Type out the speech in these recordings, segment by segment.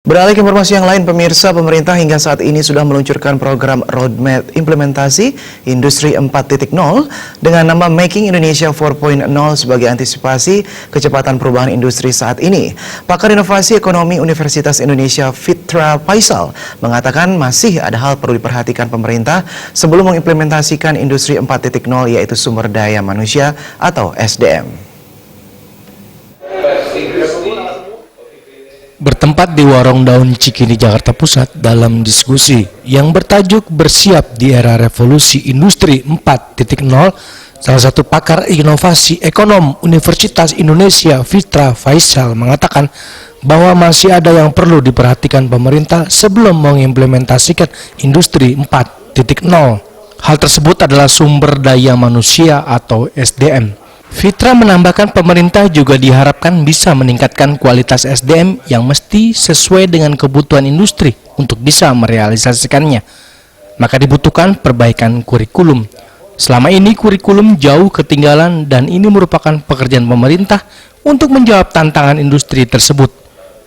Beralih ke informasi yang lain, pemirsa, pemerintah hingga saat ini sudah meluncurkan program roadmap implementasi Industri 4.0 dengan nama Making Indonesia 4.0 sebagai antisipasi kecepatan perubahan industri saat ini. Pakar Inovasi Ekonomi Universitas Indonesia Fitra Faisal mengatakan masih ada hal perlu diperhatikan pemerintah sebelum mengimplementasikan Industri 4.0 yaitu sumber daya manusia atau SDM. Bertempat di Warung Daun Cikini, Jakarta Pusat dalam diskusi yang bertajuk Bersiap di Era Revolusi Industri 4.0, salah satu pakar inovasi ekonom Universitas Indonesia Fitra Faisal mengatakan bahwa masih ada yang perlu diperhatikan pemerintah sebelum mengimplementasikan Industri 4.0. Hal tersebut adalah sumber daya manusia atau SDM. Fitra menambahkan pemerintah juga diharapkan bisa meningkatkan kualitas SDM yang mesti sesuai dengan kebutuhan industri untuk bisa merealisasikannya. Maka dibutuhkan perbaikan kurikulum. Selama ini kurikulum jauh ketinggalan dan ini merupakan pekerjaan pemerintah untuk menjawab tantangan industri tersebut.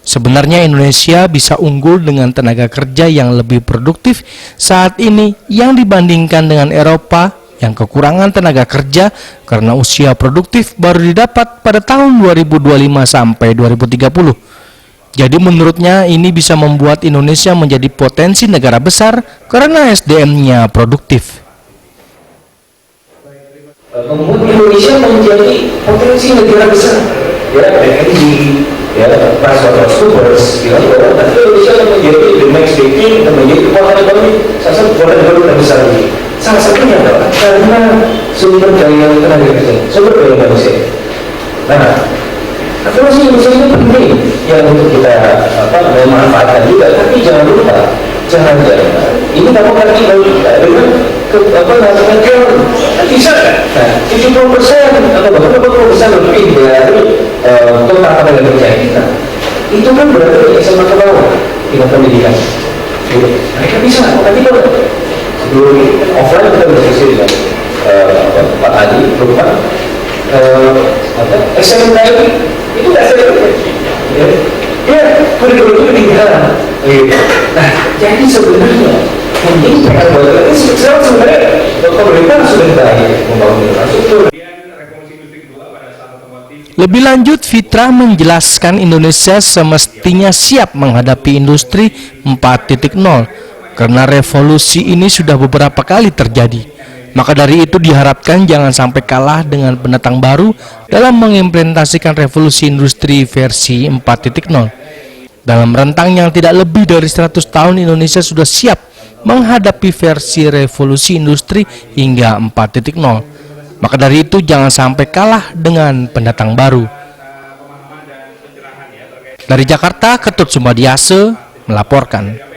Sebenarnya Indonesia bisa unggul dengan tenaga kerja yang lebih produktif saat ini yang dibandingkan dengan Eropa yang kekurangan tenaga kerja karena usia produktif baru didapat pada tahun 2025 sampai 2030. Jadi menurutnya ini bisa membuat Indonesia menjadi potensi negara besar karena SDM-nya produktif. Membuat Indonesia menjadi potensi negara besar, ya, energi, ya, transport, ya, nanti Indonesia akan menjadi the next decade, akan menjadi kekuatan ekonomi, salah satu kekuatan ekonomi terbesar ini. Salah satunya adalah karena sumber daya tenaga kerja, sumber daya manusia. Nah, revolusi industri ini penting yang untuk kita memanfaatkan juga, tapi jangan lupa, jangan ini dapat kaki kita dengan bisa kan? Nah, 70% atau bahkan 40% lebih dari total tenaga kerja kita. Itu kan berarti SMA ke bawah tingkat pendidikan. Mereka bisa, tapi kalau sebelum offline kita berdiskusi dengan Pak Adi, berupa SMK itu nggak SMK, ya kurikulum itu ketinggalan. Nah, jadi sebenarnya ini PR buat kita sebenarnya pemerintah sudah membangun infrastruktur. Lebih lanjut, Fitra menjelaskan Indonesia semestinya siap menghadapi industri 4.0 karena revolusi ini sudah beberapa kali terjadi. Maka dari itu diharapkan jangan sampai kalah dengan pendatang baru dalam mengimplementasikan revolusi industri versi 4.0. Dalam rentang yang tidak lebih dari 100 tahun Indonesia sudah siap menghadapi versi revolusi industri hingga 4.0. Maka dari itu jangan sampai kalah dengan pendatang baru. Dari Jakarta, Ketut Sumadiase melaporkan.